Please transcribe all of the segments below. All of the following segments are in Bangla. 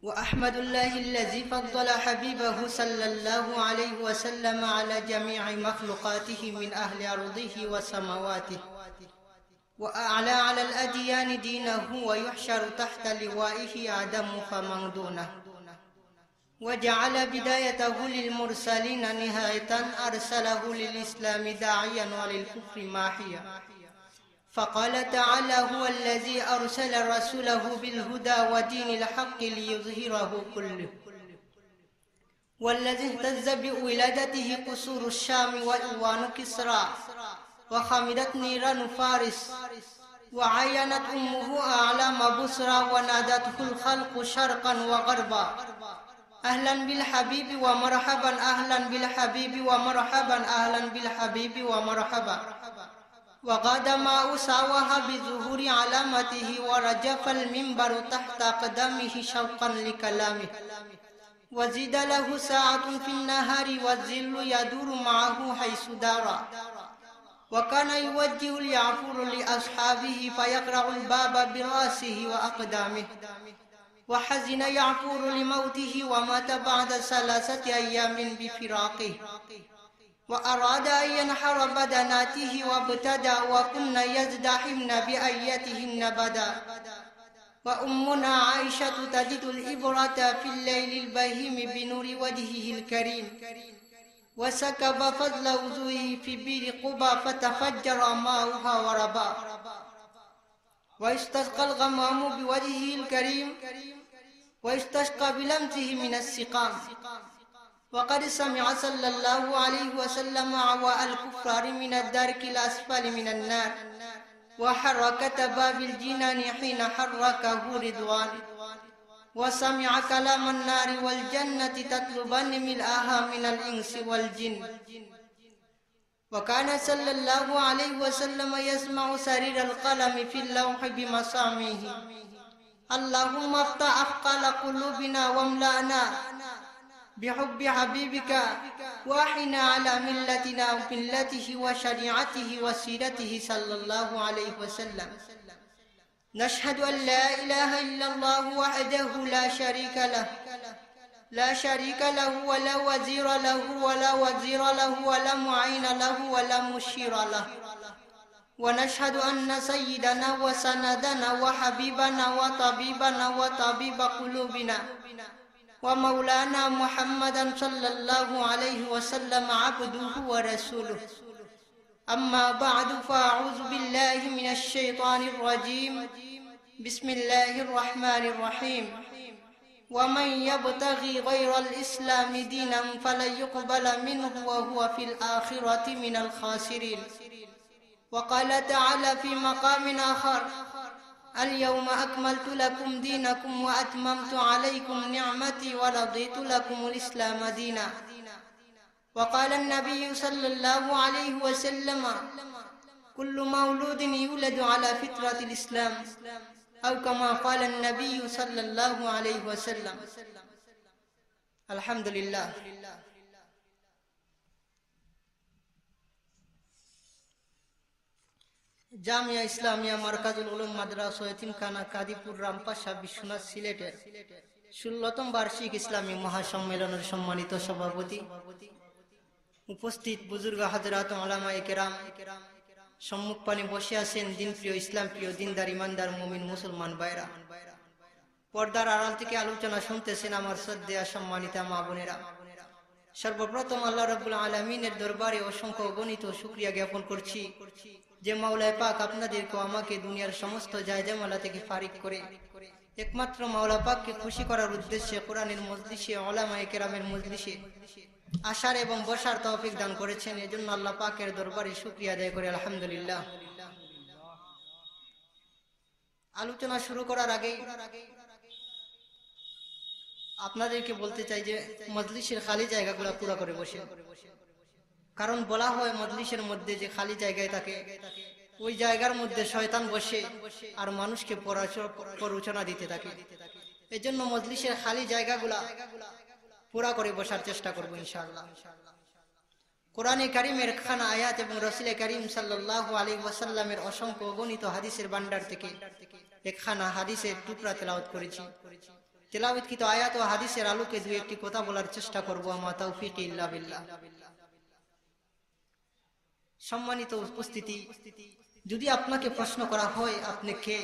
وأحمد الله الذي فضل حبيبه صلى الله عليه وسلم على جميع مخلوقاته من أهل أرضه وسماواته، وأعلى على الأديان دينه، ويحشر تحت لوائه آدم فمن دونه، وجعل بدايته للمرسلين نهاية أرسله للإسلام داعيا وللكفر ماحيا. فقال تعالى: هو الذي أرسل رسوله بالهدى ودين الحق ليظهره كله، والذي اهتز بولادته قصور الشام وإلوان كسرى، وخمدت نيران فارس، وعينت أمه أعلام بصرى، ونادته الخلق شرقا وغربا: أهلا بالحبيب ومرحبا، أهلا بالحبيب ومرحبا، أهلا بالحبيب ومرحبا. وغاد ماء ساوها بظهور علامته، ورجف المنبر تحت أقدامه شوقا لكلامه، وزيد له ساعة في النهار، والظل يدور معه حيث دار. وكان يوجه اليعفور لأصحابه فيقرع الباب برأسه وأقدامه، وحزن يعفور لموته، ومات بعد 3 أيام بفراقه، وأراد أن ينحر بدناته وابتدى، وكن يزدحمن بأيتهن بدا. وأمنا عائشة تجد الإبرة في الليل البهيم بنور وجهه الكريم، وسكب فضل وضوئه في بئر قبى فتفجر ماؤها وربا، واستسقى الغمام بوجهه الكريم، واستسقى بلمسه من السقام. وقد سمع صلى الله عليه وسلم عواء الكفار من الدرك الأسفل من النار، وحركة باب الجنان حين حركه رضوان، وسمع كلام النار والجنة تطلبان ملءها من الإنس والجن. وكان صلى الله عليه وسلم يسمع سرير القلم في اللوح بمسامعه: اللهم افتح أثقال قلوبنا واملأنا بحب حبيبك، واحنا على ملتنا وملته وشريعته وسيرته صلى الله عليه وسلم. نشهد أن لا إله إلا الله وحده لا شريك له، لا شريك له ولا وزير له، ولا وزير له ولا معين له ولا مشير له. ونشهد أن سيدنا وسندنا وحبيبنا وطبيبنا وطبيب قلوبنا ومولانا محمدا صلى الله عليه وسلم عبده ورسوله. أما بعد، فأعوذ بالله من الشيطان الرجيم. بسم الله الرحمن الرحيم. ومن يبتغي غير الإسلام دينا فلن يقبل منه وهو في الآخرة من الخاسرين. وقال تعالى في مقام آخر: اليوم أكملت لكم دينكم وأتممت عليكم نعمتي ورضيت لكم الإسلام دينا. وقال النبي صلى الله عليه وسلم: كل مولود يولد على فطرة الإسلام، أو كما قال النبي صلى الله عليه وسلم. الحمد لله. জামিয়া ইসলামিয়া মারকাজুল উলুম মাদ্রাসা এতিমখানা কাদিপুর রামপাশা বিশ্বনাথ সিলেটের 16তম বার্ষিক ইসলামী মহাসম্মেলনের সম্মানিত সভাপতি, উপস্থিত বুজুর্গ হাজরাত উলামায়ে কেরাম, সম্মুখপানে বসে আছেন দিনপ্রিয়, ইসলাম প্রিয়, দিনদার, ইমানদার মুমিন মুসলমান ভাইরা, পর্দার আড়াল থেকে আলোচনা শুনতেছেন আমার শ্রদ্ধেয় সম্মানিতা মা বোনেরা। সর্বপ্রথম আল্লাহ রাব্বুল আলামিনের দরবারে অসংখ্য অগণিত শুকরিয়া জ্ঞাপন করছি যে মাওলায়ে পাক আপনাদেরকে আমাকে দুনিয়ার সমস্ত জায়জামালা থেকে ফারিক করে একমাত্র মাওলা পাককে খুশি করার উদ্দেশ্যে কোরআনের মজলিসে, উলামায়ে কেরামের মজলিসে আসার এবং বসার তৌফিক দান করেছেন। এজন্য আল্লাহ পাকের দরবারে শুকরিয়া আদায় করে আলহামদুলিল্লাহ। আলোচনা শুরু করার আগে আপনাদেরকে বলতে চাই যে মজলিসের খালি জায়গাগুলো পুরো করে বসে, কারণ বলা হয় মজলিসের মধ্যে যে খালি জায়গায় থাকে ওই জায়গার মধ্যে শয়তান বসে আর মানুষকে প্ররোচনা দিতে থাকে। এজন্য মজলিসের খালি জায়গাগুলা পুরা করে বসার চেষ্টা করব ইনশাআল্লাহ। কোরআনে কারীমের খানা আয়াত এবং রাসূল করিম সাল্লাল্লাহু আলাইহি ওয়াসাল্লামের অসংখ্য অগণিত হাদিসের ভান্ডার থেকে একখানা হাদিসের টুকরা তেলাওয়াত করেছি। তেলাওয়াতকৃত আয়াত ও হাদিসের আলোকে দুই একটি কথা বলার চেষ্টা করব। আমা তাওফীক ইল্লা বিল্লাহ। সম্মানিত উপস্থিতি, যদি আপনাকে প্রশ্ন করা হয় আপনি কে,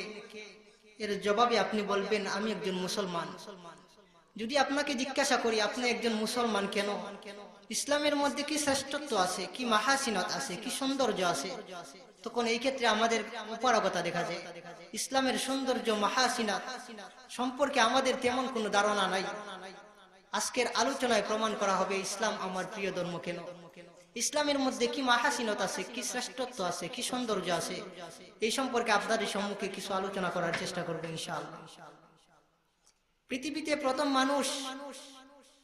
এর জবাবে আপনি বলবেন আমি একজন মুসলমান। যদি আপনাকে জিজ্ঞাসা করি আপনি একজন মুসলমান কেন, ইসলামের মধ্যে কি শ্রেষ্ঠত্ব আছে, কি মাহাসিনত আছে, কি সৌন্দর্য আছে, তখন এই ক্ষেত্রে আমাদের অপারগতা দেখা যায়। ইসলামের সৌন্দর্য মাহাসিনাত সম্পর্কে আমাদের তেমন কোনো ধারণা নাই। আজকের আলোচনায় প্রমাণ করা হবে ইসলাম আমার প্রিয় ধর্ম কেন, ইসলামের মধ্যে কি মাহাসিনত আছে, কি শ্রেষ্ঠত্ব আছে, কি সৌন্দর্য আছে, এই সম্পর্কে আপনাদের সম্মুখে কিছু আলোচনা করার চেষ্টা করবো ইনশাআল্লাহ। পৃথিবীতে প্রথম মানুষ,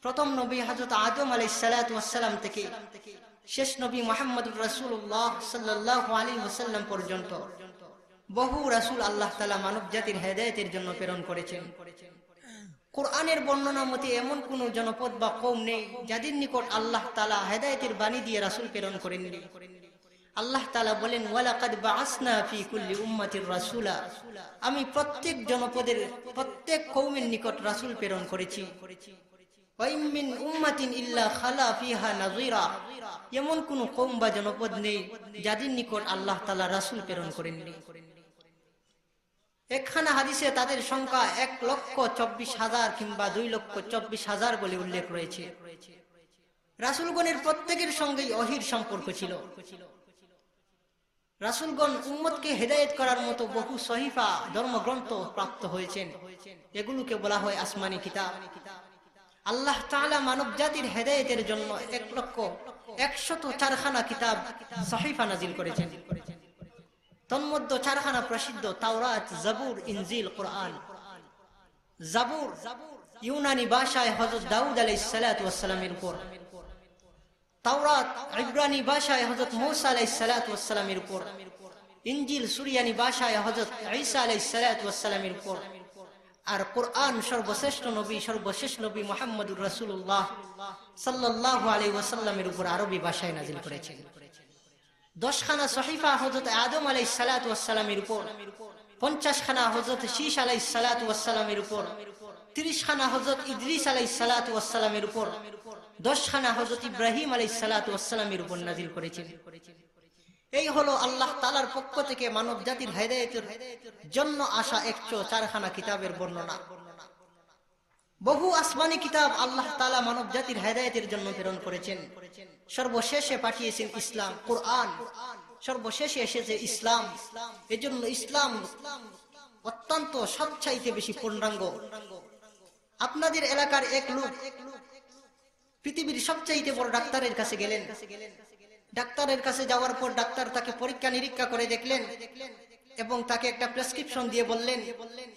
প্রথম নবী হযরত আদম আলাইহিস সালাতু ওয়াস সালাম থেকে শেষ নবী মুহাম্মদুর রাসূলুল্লাহ সাল্লাল্লাহু আলাইহি ওয়াসাল্লাম পর্যন্ত বহু রাসূল আল্লাহ তাআলা মানব জাতির হেদায়েতের জন্য প্রেরণ করেছেন। কোরআনের বর্ণনা মতে এমন কোন জনপদ বা কওম নেই যাদের নিকট আল্লাহ তাআলা হেদায়েতের বাণী দিয়ে রাসূল প্রেরণ করেননি। আল্লাহ তাআলা বলেন, ওয়ালাকাদ বাআসনা ফি কুল্লি উম্মাতির রাসূলা, আমি প্রত্যেক জনপদের প্রত্যেক কওমের নিকট রাসূল প্রেরণ করেছি। ওয়া ইম মিন উম্মাতিন ইল্লা খালা ফিহা নাযীরা, এমন কোন কওম বা জনপদ নেই যাদের নিকট আল্লাহ তাআলা রাসূল প্রেরণ করেননি। একখানা হাদিসে তাদের সংখ্যা 1,24,000 কিংবা 2,24,000 বলে উল্লেখ রয়েছে। রাসূলগণের প্রত্যেকের সঙ্গেই ওহীর সম্পর্ক ছিল। রাসূলগণ উম্মতকে হেদায়েত করার মতো বহু সহিফা ধর্মগ্রন্থ প্রাপ্ত হয়েছেন, এগুলোকে বলা হয় আসমানি কিতাব। আল্লাহ তাআলা মানব জাতির হেদায়েতের জন্য 1,104খানা কিতাব সহিফা নাজিল করেছেন। তন্মধ্যে 4খানা প্রসিদ্ধ, তাওরাত, জাবুর, ইনজিল, কোরআন। জাবুর ইউনানি ভাষায় হযরত দাউদ আলাইহিস সালাতু ওয়াস সালামের উপর, তাওরাত ইব্রানি ভাষায় হযরত মূসা আলাইহিস সালাতু ওয়াস সালামের উপর, ইনজিল সুরিয়ানি ভাষায় হযরত ঈসা আলাইহিস সালাতু ওয়াস সালামের উপর, আর কোরআন সর্বশ্রেষ্ঠ নবী, সর্বশেষ নবী মুহাম্মদুর রাসূলুল্লাহ সাল্লাল্লাহু আলাইহি ওয়াসাল্লামের উপর আরবি ভাষায় নাজিল করেছেন। 10খানা সহিফা হযরত আদম আলাইহিস সালাতু ওয়াস সালামের উপর, 50খানা হযরত শীশ আলাইহিস সালাতু ওয়াস সালামের উপর, 30খানা হযরত ইদ্রিস আলাইহিস সালাতু ওয়াস সালামের উপর, 10খানা হযরত ইব্রাহিম আলাইহিস সালাতু ওয়াস সালামের উপর নাজিল করেছেন। এই হলো আল্লাহ তাআলার পক্ষ থেকে মানব জাতির হেদায়েতের জন্য আসা 104খানা কিতাবের বর্ণনা। বহু আসমানি কিতাব আল্লাহ তাআলা মানব জাতির হেদায়েতের জন্য প্রেরণ করেছেন। সর্বশেষে পাঠিয়েছেন ইসলাম, কোরআন। সর্বশেষে এসেছে ইসলাম। এজন্য ইসলাম অত্যন্ত সবচাইতে বেশি পূর্ণাঙ্গ। আপনাদের এলাকার এক লোক পৃথিবীর সবচাইতে বড় ডাক্তারের কাছে গেলেন। ডাক্তারের কাছে যাওয়ার পর ডাক্তার তাকে পরীক্ষা নিরীক্ষা করে দেখলেন এবং তাকে একটা প্রেসক্রিপশন দিয়ে বললেন,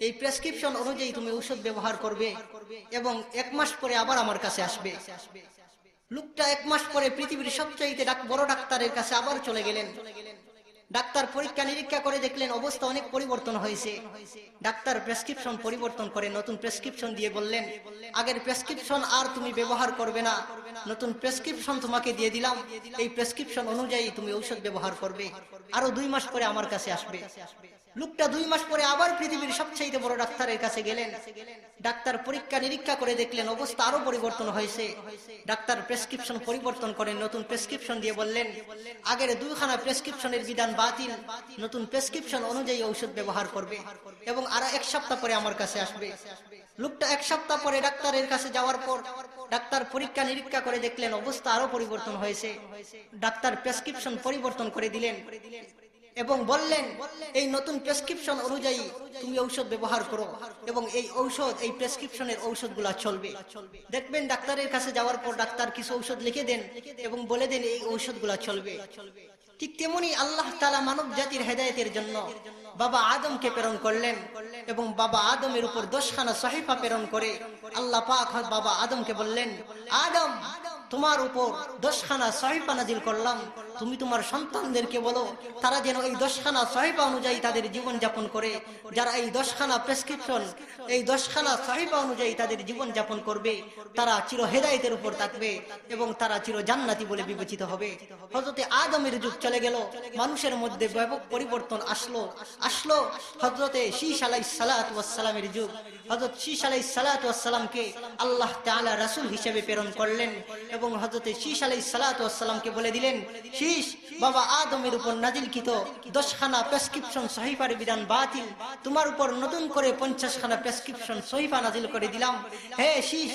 এই প্রেসক্রিপশন অনুযায়ী তুমি ঔষধ ব্যবহার করবে এবং 1 মাস পরে আবার আমার কাছে আসবে। লোকটা 1 মাস পরে পৃথিবীর সবচাইতে বড় ডাক্তারের কাছে আবার চলে গেলেন। ডাক্তার পরীক্ষা নিরীক্ষা করে দেখলেন অবস্থা অনেক পরিবর্তন হয়েছে। ডাক্তার প্রেসক্রিপশন পরিবর্তন করে নতুন প্রেসক্রিপশন দিয়ে বললেন, আগের প্রেসক্রিপশন আর তুমি ব্যবহার করবে না, নতুন প্রেসক্রিপশন তোমাকে দিয়ে দিলাম, এই প্রেসক্রিপশন অনুযায়ী তুমি ঔষধ ব্যবহার করবে, আরো 2 মাস পরে আমার কাছে আসবে। লোকটা 2 মাস পরে আবার পৃথিবীর সবচেয়ে বড় ডাক্তারের কাছে গেলেন। ডাক্তার পরীক্ষা নিরীক্ষা করে দেখলেন অবস্থা আরো পরিবর্তন হয়েছে। ডাক্তার প্রেসক্রিপশন পরিবর্তন করে নতুন প্রেসক্রিপশন দিয়ে বললেন, আগের 2খানা প্রেসক্রিপশনের বিধান বাতিল, নতুন প্রেসক্রিপশন অনুযায়ী ঔষধ ব্যবহার করবে এবং আরো 1 সপ্তাহ পরে আমার কাছে আসবে। লোকটা 1 সপ্তাহ পরে ডাক্তারের কাছে যাওয়ার পর ডাক্তার পরীক্ষা নিরীক্ষা করে দেখলেন অবস্থা আরো পরিবর্তন হয়েছে। ডাক্তার প্রেসক্রিপশন পরিবর্তন করে দিলেন এবং বললেন, এই নতুন প্রেসক্রিপশন অনুযায়ী তুমি ঔষধ ব্যবহার করো এবং এই ঔষধ, এই প্রেসক্রিপশনের ঔষধগুলা চলবে। দেখবেন ডাক্তারের কাছে যাওয়ার পর ডাক্তার কিছু ঔষধ লিখে দেন এবং বলে দেন এই ঔষধগুলা চলবে। ঠিক তেমনি আল্লাহ তাআলা মানব জাতির হেদায়েতের জন্য বাবা আদমকে প্রেরণ করলেন এবং বাবা আদমের উপর 10খানা সহিফা প্রেরণ করে আল্লাহ পাক বাবা আদমকে বললেন, আদম তোমার উপর 10খানা সহিফা নাজিল করলাম, তুমি তোমার সন্তানদেরকে বলো তারা যেন এই 10খানা সহিফা অনুযায়ী তাদের জীবন যাপন করে। যারা এই 10খানা প্রেসক্রিপশন, এই 10খানা সহিফা অনুযায়ী তাদের জীবন যাপন করবে, তারা চির হেদায়েতের উপর থাকবে এবং তারা চির জান্নাতি বলে বিবেচিত হবে। হযরতে আদমের যুগ চলে গেল, মানুষের মধ্যে ব্যাপক পরিবর্তন আসলো হযরতে শীশ আলাইহিস সালাতু ওয়াস সালামের যুগ। হযরত শীশ আলাইহিস সালাতু ওয়াস সালামকে আল্লাহ তাআলা রাসূল হিসেবে প্রেরণ করলেন এবং হযরতে শীশ আলাইহিস সালাতু ওয়াস সালামকে বলে দিলেন, শীশ, বাবা আদমের উপর নাজিলকৃত 10খানা প্রেসক্রিপশন সহিফার বিধান বাতিল, তোমার উপর নতুন করে 50খানা প্রেসক্রিপশন সহিফা নাজিল করে দিলাম। হে শীশ,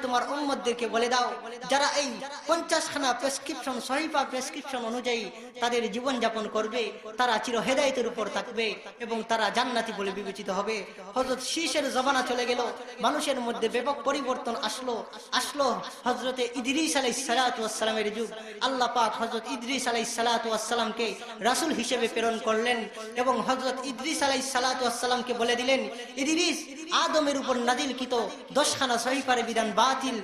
তোমার উম্মতদেরকে বলে দাও, যারা এই 50খানা প্রেসক্রিপশন সহিফা প্রেসক্রিপশন অনুযায়ী তাদের জীবন যাপন করবে, তারা চির হেদায়েতের উপর থাকবে এবং তারা জান্নাতি বলে বিবেচিত হবে। হযরত শীশের জমানা চলে গেল, মানুষের মধ্যে ব্যাপক পরিবর্তন আসলো হযরতে ইদ্রিস আলাইহিস সালাতু ওয়াস সালামের যুগ। আল্লাহ পাক হযরত ইদ্রিস আলাইহিস সালাতু ওয়াস সালামকে রাসূল হিসেবে প্রেরণ করলেন এবং হযরত ইদ্রিস আলাইহিস সালাতু ওয়াস সালামকে বলে দিলেন, ইদ্রিস, আদমের উপর নাজিলকৃত 10খানা সহিফার বিধান বাতিল,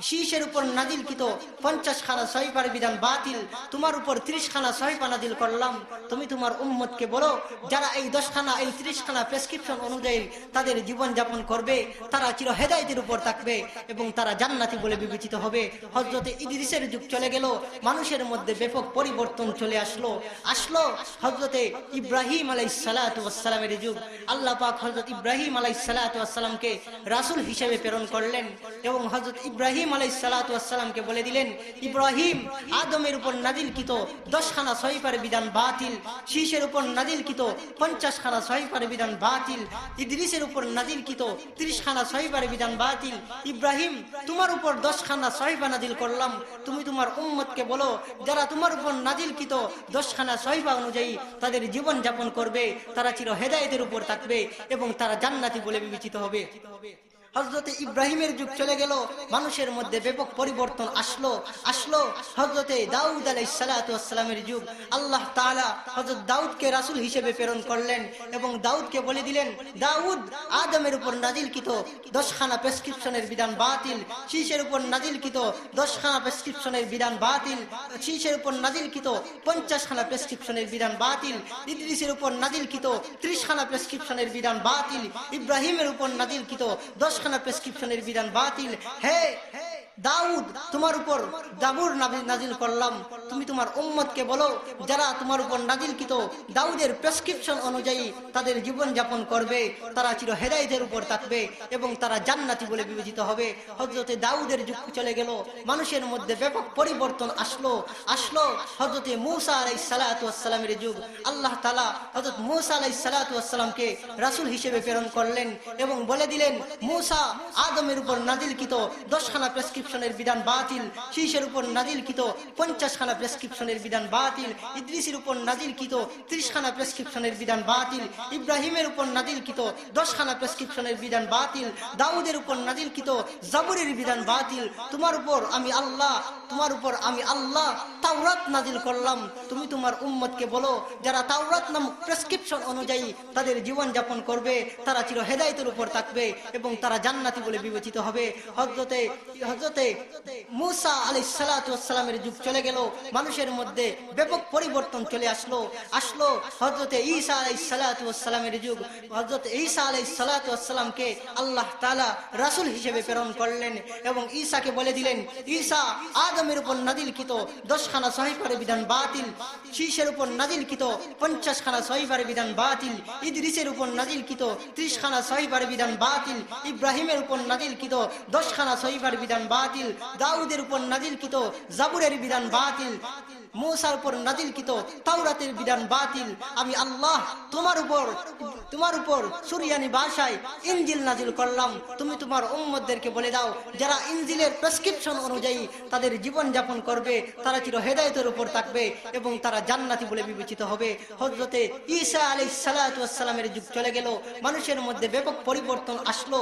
শীশের উপর নাজিলকৃত 50খানা সহিফার বিধান বাতিল, তোমার উপর 30খানা সহিফা নাজিল করলাম। তুমি তোমার উম্মতকে বলো, যারা এই 10খানা, এই 30খানা প্রেসক্রিপশন অনুযায়ী তাদের জীবন যাপন করবে, তারা চির হেদায়েতের উপর থাকবে এবং তারা জান্নাতি বলে বিবেচিত হবে। হযরতে ইদ্রিসের যুগ চলে গেল, মানুষের মধ্যে ব্যাপক পরিবর্তন চলে আসলো হযরতে ইব্রাহিম আলাইহিস সালাতু ওয়াস সালামের যুগ। আল্লাহ পাক হযরত ইব্রাহিম আলাইহিস সালাতু ওয়াস সালামকে রাসূল হিসেবে প্রেরণ করলেন এবং হযরত ইব্রাহিম আলাইহিস সালাতু ওয়াস সালামকে বলে দিলেন, ইব্রাহিম, আদমের উপর নাজিলকৃত 10খানা সহিফার বিধান বাতিল, শীশের উপর নাজিলকৃত 50খানা সহিফার বিধান বাতিল, ইদ্রিসের উপর নাজিলকৃত 30খানা সহিফার বিধান বাতিল। ইব্রাহিম, তোমার উপর 10খানা সহিফা নাজিল করলাম। তুমি তোমার উম্মতকে বলো, যারা তোমার উপর নাজিলকৃত 10খানা সহিফা অনুযায়ী তাদের জীবন যাপন করবে, তারা চির হেদায়েতের উপর থাকবে এবং তারা জান্নাতি বলে বিবেচিত হবে। হযরতে ইব্রাহিমের যুগ চলে গেল, মানুষের মধ্যে ব্যাপক পরিবর্তন আসলো হযরতে দাউদ আলাইহিস সালাতু ওয়াস সালামের যুগ। আল্লাহ তাআলা হযরত দাউদকে রাসূল হিসেবে প্রেরণ করলেন এবং দাউদকে বলে দিলেন, দাউদ, আদমের উপর নাজিলকৃত 10খানা প্রেসক্রিপশনের বিধান বাতিল, শীশের উপর নাজিলকৃত 10খানা প্রেসক্রিপশনের বিধান বাতিল, শীশের উপর নাজিলকৃত 50খানা প্রেসক্রিপশনের বিধান বাতিল, ইদ্রিসের উপর নাজিলকৃত 30খানা প্রেসক্রিপশনের বিধান বাতিল, ইব্রাহিমের উপর নাজিলকৃত 10খানা প্রেসক্রিপশনের বিধান বাতিল। হে দাউদ, তোমার উপর জাবুর নাজিল করলাম। তুমি তোমার উম্মতকে বলো, যারা তোমার উপর নাজিলকৃত দাউদের প্রেসক্রিপশন অনুযায়ী তাদের জীবন যাপন করবে, তারা চির হেদায়েতের উপর থাকবে এবং তারা জান্নাতি বলে বিবেচিত হবে। হযরতে দাউদের যুগ চলে গেল, মানুষের মধ্যে ব্যাপক পরিবর্তন আসলো হযরতে মূসা আলাইহিস সালাতু ওয়াস সালামের যুগ। আল্লাহ তাআলা হযরত মূসা আলাইহিস সালাতু ওয়াস সালামকে রাসূল হিসেবে প্রেরণ করলেন এবং বলে দিলেন, মূসা, আদমের উপর নাজিলকৃত 10খানা প্রেসক্রিপশনের বিধান বাতিল, শীশের উপর নাজিলকৃত 50খানা প্রেসক্রিপশনের বিধান বাতিল, ইদ্রিসের উপর নাজিলকৃত 30খানা প্রেসক্রিপশনের বিধান বাতিল, ইব্রাহিমের উপর নাজিলকৃত 10খানা প্রেসক্রিপশনের বিধান বাতিল, দাউদের উপর নাজিলকৃত জাবুরের বিধান বাতিল। তোমার উপর আমি আল্লাহ তাওরাত নাজিল করলাম। তুমি তোমার উম্মতকে বলো, যারা তাওরাত নামক প্রেসক্রিপশন অনুযায়ী তাদের জীবন যাপন করবে, তারা চির হেদায়েতের উপর থাকবে এবং তারা জান্নাতি বলে বিবেচিত হবে। হযরতে মূসা আলাইহিস সালাতু ওয়াস সালামের যুগ চলে গেল, মানুষের মধ্যে ব্যাপক পরিবর্তন চলে আসলো হযরতে ঈসা আলাইহিস সালাতু ওয়াস সালামের যুগ। হযরত ঈসা আলাইহিস সালাতু ওয়াস সালামকে আল্লাহ তাআলা রাসূল হিসেবে প্রেরণ করলেন এবং ঈসাকে বলে দিলেন, ঈসা, আদমের উপর নাজিলকৃত 10খানা সহিফার বিধান বাতিল, শীশের উপর নাজিলকৃত 50খানা সহিফার বিধান বাতিল, ইদ্রিসের উপর নাজিলকৃত 30খানা সহিফার বিধান বাতিল, ইব্রাহিমের উপর নাজিলকৃত 10খানা সহিফার বিধান বাতিল, দাউদের উপর নাজিলকৃত জাবুরের বিধান বাতিল, মূসার উপর নাজিলকৃত তাওরাতের বিধান বাতিল। আমি আল্লাহ তোমার উপর সুরিয়ানি ভাষায় ইনজিল নাজিল করলাম। তুমি তোমার উম্মতদেরকে বলে দাও, যারা ইনজিলের প্রেসক্রিপশন অনুযায়ী তাদের জীবন যাপন করবে, তারা চির হেদায়েতের উপর থাকবে এবং তারা জান্নাতি বলে বিবেচিত হবে। হযরতে ঈসা আলাইহিস সালাতু ওয়াস সালামের যুগ চলে গেল, মানুষের মধ্যে ব্যাপক পরিবর্তন আসলো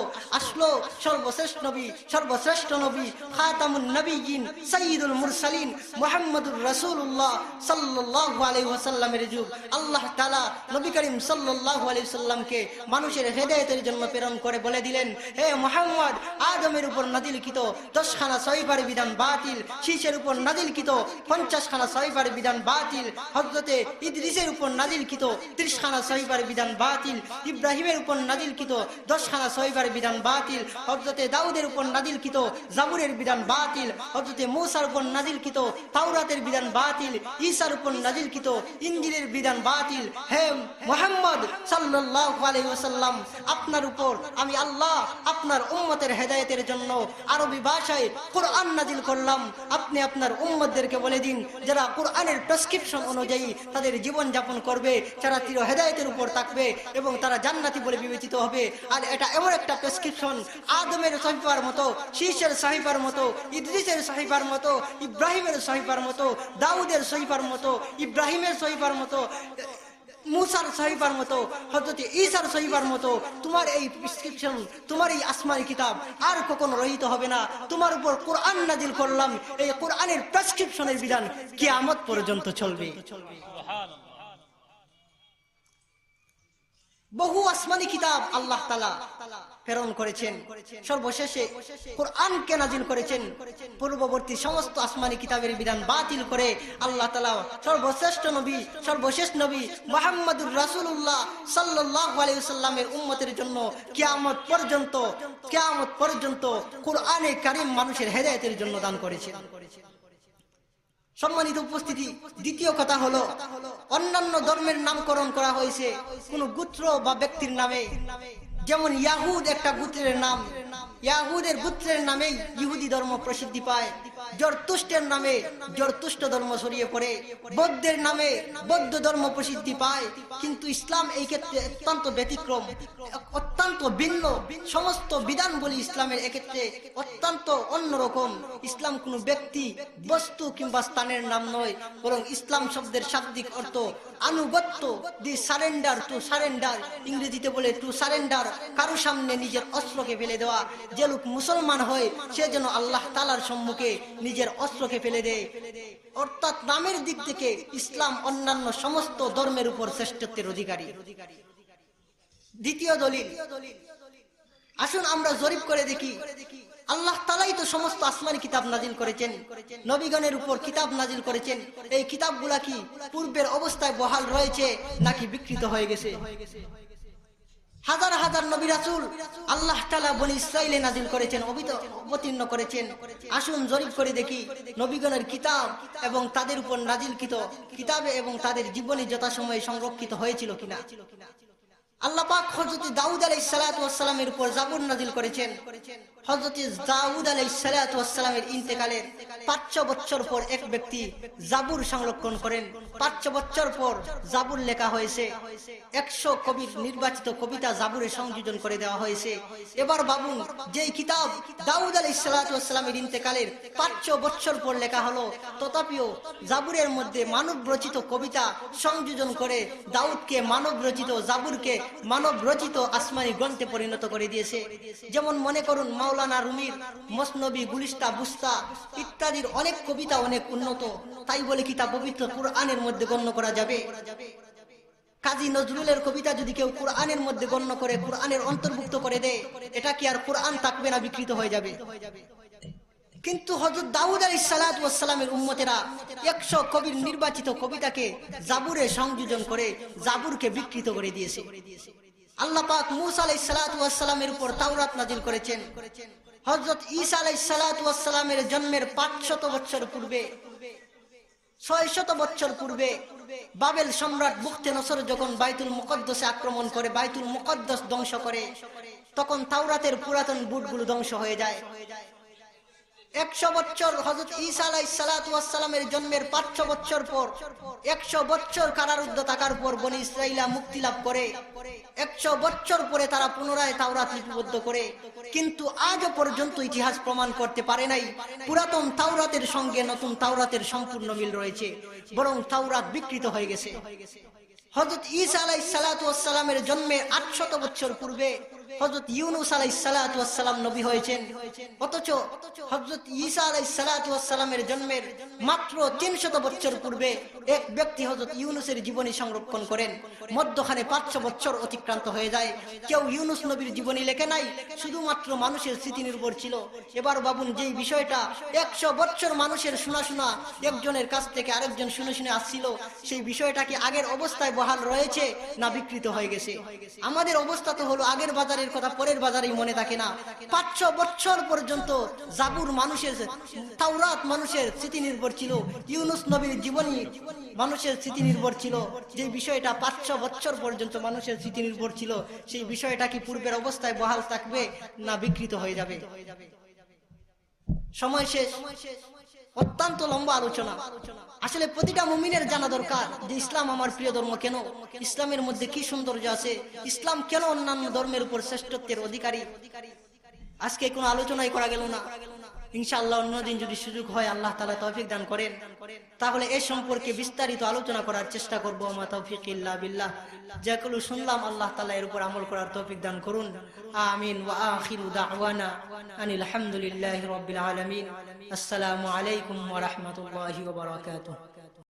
সর্বশ্রেষ্ঠ নবী খাতামুন নবিয়্যিন সাইয়্যিদুল মুরসালিন মুহাম্মদুর রাসূলুল্লাহ সাল্লাল্লাহু আলাইহি ওয়াসাল্লামের যুগ। আল্লাহ তাআলা নবী করিম সাল্লাল্লাহু আলাইহি ওয়াসাল্লামকে মানুষের হেদায়েতের জন্য প্রেরণ করে বলে দিলেন, হে মুহাম্মদ, আদমের উপর নাযিলকৃত 10খানা সহিফার বিধান বাতিল, শীষের উপর নাযিলকৃত 50খানা সহিফার বিধান বাতিল, হযরতে ইদ্রিসের উপর নাযিলকৃত 30খানা সহিফার বিধান বাতিল, ইব্রাহিমের উপর নাযিলকৃত 10খানা সহিফার বিধান বাতিল, হযরতে দাউদের উপর নাযিলকৃত জাবুরের বিধান বাতিল, হযরতে মূসার উপর নাযিলকৃত তাওরাতের বিধান বাতিল, ঈসার উপর নাযিলকৃত ইনজিলের বিধান বাতিল। হে মুহাম্মদ সাল্লাল্লাহু আলাইহি ওয়াসাল্লাম, আপনার উপর আমি আল্লাহ আপনার উম্মতের হেদায়েতের জন্য আরবি ভাষায় কোরআন নাযিল করলাম। আপনি আপনার উম্মতদেরকে বলে দিন, যারা কোরআনের প্রেসক্রিপশন অনুযায়ী তাদের জীবন যাপন করবে, যারা চির হেদায়েতের উপর থাকবে এবং তারা জান্নাতি বলে বিবেচিত হবে। আর এটা এমন একটা প্রেসক্রিপশন, আদমের সহিফার মতো, শীষের সহিফার মতো, ইদ্রিসের সহিফার মতো, ইব্রাহিমের সহিফার মতো, দাউদের সহিফার মতো, ইব্রাহিমের সহিফার মতো, মুসার সহিফার মতো, হযরত ঈসার সহিফার মতো তোমার এই প্রেসক্রিপশন, তোমার এই আসমানি কিতাব আর কখনো রহিত হবে না। তোমার উপর কোরআন নাযিল করলাম, এই কোরআনের প্রেসক্রিপশনের বিধান কিয়ামত পর্যন্ত চলবে। বহু আসমানি কিতাব আল্লাহ তাআলা প্রেরণ করেছেন, সর্বশেষে কোরআনকে নাযিল করেছেন। পূর্ববর্তী সমস্ত আসমানি কিতাবের বিধান বাতিল করে আল্লাহ তাআলা সর্বশ্রেষ্ঠ নবী, সর্বশেষ নবী মুহাম্মদুর রাসূলুল্লাহ সাল্লাল্লাহু আলাইহি ওয়াসাল্লামের উম্মতের জন্য কিয়ামত পর্যন্ত কোরআনে কারীম মানুষের হেদায়েতের জন্য দান করেছেন। সম্মানিত উপস্থিতি, দ্বিতীয় কথা হলো, অন্যান্য ধর্মের নামকরণ করা হয়েছে কোন গোত্র বা ব্যক্তির নামে। যেমন ইয়াহুদ একটা গোত্রের নাম, ইয়াহুদের গোত্রের নামেই ইহুদি ধর্ম প্রসিদ্ধি পায়। জরতুষ্টের নামে জরতুষ্ট ধর্ম ছড়িয়ে পড়ে, বৌদ্ধের নামে বৌদ্ধ ধর্ম প্রসিদ্ধি পায়। কিন্তু ইসলাম এই ক্ষেত্রে অত্যন্ত ব্যতিক্রম, অত্যন্ত ভিন্ন। সমস্ত বিধান বলি ইসলামের এক্ষেত্রে অত্যন্ত অন্যরকম। ইসলাম কোনো ব্যক্তি, বস্তু কিংবা স্থানের নাম নয়, বরং ইসলাম শব্দের শাব্দিক অর্থ আনুগত্য, দি সারেন্ডার, টু সারেন্ডার, ইংরেজিতে বলে টু সারেন্ডার, কারো সামনে নিজের অস্ত্রকে ফেলে দেওয়া। যে লোক মুসলমান হয় সে যেন আল্লাহ তাআলার সম্মুখে নিজের অস্ত্রকে ফেলে দেয়। অর্থাৎ নামের দিক থেকে ইসলাম অন্যান্য সমস্ত ধর্মের উপর শ্রেষ্ঠত্বের অধিকারী। দ্বিতীয় দলিল, আসুন আমরা জরিপ করে দেখি, আল্লাহ তাআলাই তো সমস্ত আসমানি কিতাব নাযিল করেছেন, নবীগণের উপর কিতাব নাযিল করেছেন। এই কিতাবগুলা কি পূর্বের অবস্থায় বহাল রয়েছে নাকি বিকৃত হয়ে গেছে? হাজার হাজার নবী রাসূল আল্লাহ তাআলা বনি ইসরাইলে নাযিল করেছেন, অবতীর্ণ করেছেন। আসুন জরিপ করে দেখি নবীগণের কিতাব এবং তাদের উপর নাযিলকৃত কিতাবে এবং তাদের জীবনী যথাসময়ে সংরক্ষিত হয়েছিল কিনা। আল্লাহ পাক হযরত দাউদ আলাইহিস সালাতু ওয়াস সালামের উপর জাবুর নাযিল করেছেন। হযরত দাউদ আলাইহিস সালাতু ওয়াস সালামের ইন্তেকালের 500 বছর পর এক ব্যক্তি জাবুর সংরক্ষণ করেন। 500 বছর পর জাবুর লেখা হয়েছে। 100 কবির নির্বাচিত কবিতা জাবুরে সংযোজন করে দেওয়া হয়েছে। এবার ভাবুন, যেই কিতাব দাউদ আলাইহিস সালাতু ওয়াস সালামের ইন্তেকালের 500 বছর পর লেখা হলো, তথাপিও জাবুরের মধ্যে মানব রচিত কবিতা সংযোজন করে দাউদকে মানব রচিত, জাবুরকে মানব রচিত আসমানি গ্রন্থে পরিণত করে দিয়েছে। যেমন মনে করুন মাওলানা রুমির মসনবী, গুলিস্তা, বুস্তা ইত্যাদির অনেক কবিতা অনেক উন্নত, তাই বলে কি তা পবিত্র কোরআনের মধ্যে গণ্য করা যাবে? কাজী নজরুলের কবিতা যদি কেউ কোরআনের মধ্যে গণ্য করে, কোরআনের অন্তর্ভুক্ত করে দেয়, এটা কি আর কোরআন থাকবে না বিকৃত হয়ে যাবে? কিন্তু হযরত দাউদ আলাইহিস সালাতু ওয়াস সালামের উম্মতেরা 100 কবির নির্বাচিত কবিতাকে জাবুরে সংযোজন করে জাবুরকে বিকৃত করে দিয়েছে। আল্লাহ পাক মূসা আলাইহিস সালাতু ওয়াস সালামের উপর তাওরাত নাযিল করেছেন। হযরত ঈসা আলাইহিস সালাতু ওয়াস সালামের জন্মের 500 বছর পূর্বে, 600 বছর পূর্বে বাবেল সম্রাট বুখতেনসর যখন বাইতুল মুকদ্দাসে আক্রমণ করে, বাইতুল মুকদ্দাস ধ্বংস করে, তখন তাওরাতের পুরাতন বুটগুলো ধ্বংস হয়ে যায়। 100 বছর হযরত ঈসা আলাইহিস সালাতু ওয়াস সালামের জন্মের 500 বছর পর, 100 বছর কারারুদ্ধ থাকার পর বনি ইসরাঈলা মুক্তি লাভ করে। 100 বছর পরে তারা পুনরায় তাওরাত লিপিবদ্ধ করে, কিন্তু আজও পর্যন্ত ইতিহাস প্রমাণ করতে পারে নাই পুরাতন তাওরাতের সঙ্গে নতুন তাওরাতের সম্পূর্ণ মিল রয়েছে, বরং তাওরাত বিকৃত হয়ে গেছে। হযরত ঈসা আলাইহিস সালাতু ওয়াস সালামের জন্মের 800 বছর পূর্বে হযরত ইউনূস আলাইহিস সালাতু ওয়াস সালাম নবী হয়েছেন, অথচ হযরত ঈসা আলাইহিস সালাতু ওয়াস সালামের জন্মের মাত্র 300 বছর পূর্বে এক ব্যক্তি হযরত ইউনূসের জীবনী সংরক্ষণ করেন। মধ্যখানে 500 বছর অতিক্রান্ত হয়ে যায়, কেউ ইউনূস নবীর জীবনী লেখে নাই, শুধুমাত্র মানুষের স্মৃতি নির্ভর ছিল। এবার ভাবুন, যেই বিষয়টা 100 বছর মানুষের শোনা একজনের কাছ থেকে আরেকজন শুনে আসছিল, সেই বিষয়টা কি আগের অবস্থায় বহাল রয়েছে না বিকৃত হয়ে গেছে? আমাদের অবস্থা তো হলো আগের বাজারের কথা পরের বাজারেই মনে থাকে না। 500 বছর পর্যন্ত জাবুর মানুষের, তাওরাত মানুষের স্মৃতি নির্ভর ছিল, ইউনূস নবীর জীবনী মানুষের স্মৃতি নির্ভর ছিল। যে বিষয়টা 500 বছর পর্যন্ত মানুষের স্মৃতি নির্ভর ছিল, সেই বিষয়টা কি পূর্বের অবস্থায় বহাল থাকবে না বিকৃত হয়ে যাবে? সময় শেষ। অত্যন্ত লম্বা আলোচনা। আসলে প্রতিটা মুমিনের জানা দরকার যে ইসলাম আমার প্রিয় ধর্ম কেন, ইসলামের মধ্যে কি সৌন্দর্য আছে, ইসলাম কেন অন্যান্য ধর্মের উপর শ্রেষ্ঠত্বের অধিকারী। আজকে কোনো আলোচনাই করা গেল না। ইনশাআল্লাহ অন্যদিন যদি সুযোগ হয়, আল্লাহ তাআলা তৌফিক দান করেন, তাহলে এই সম্পর্কে বিস্তারিত আলোচনা করার চেষ্টা করব। আমা তৌফিক ইল্লা বিল্লাহ। যেগুলো শুনলাম আল্লাহ তাআলা এর উপর আমল করার তৌফিক দান করুন। আমিন। ওয়া আখিরু দাওয়ানা আনিল হামদুলিল্লাহি রাব্বিল আলামিন। আসসালামু আলাইকুম ওয়া রাহমাতুল্লাহি ওয়া বারাকাতুহু।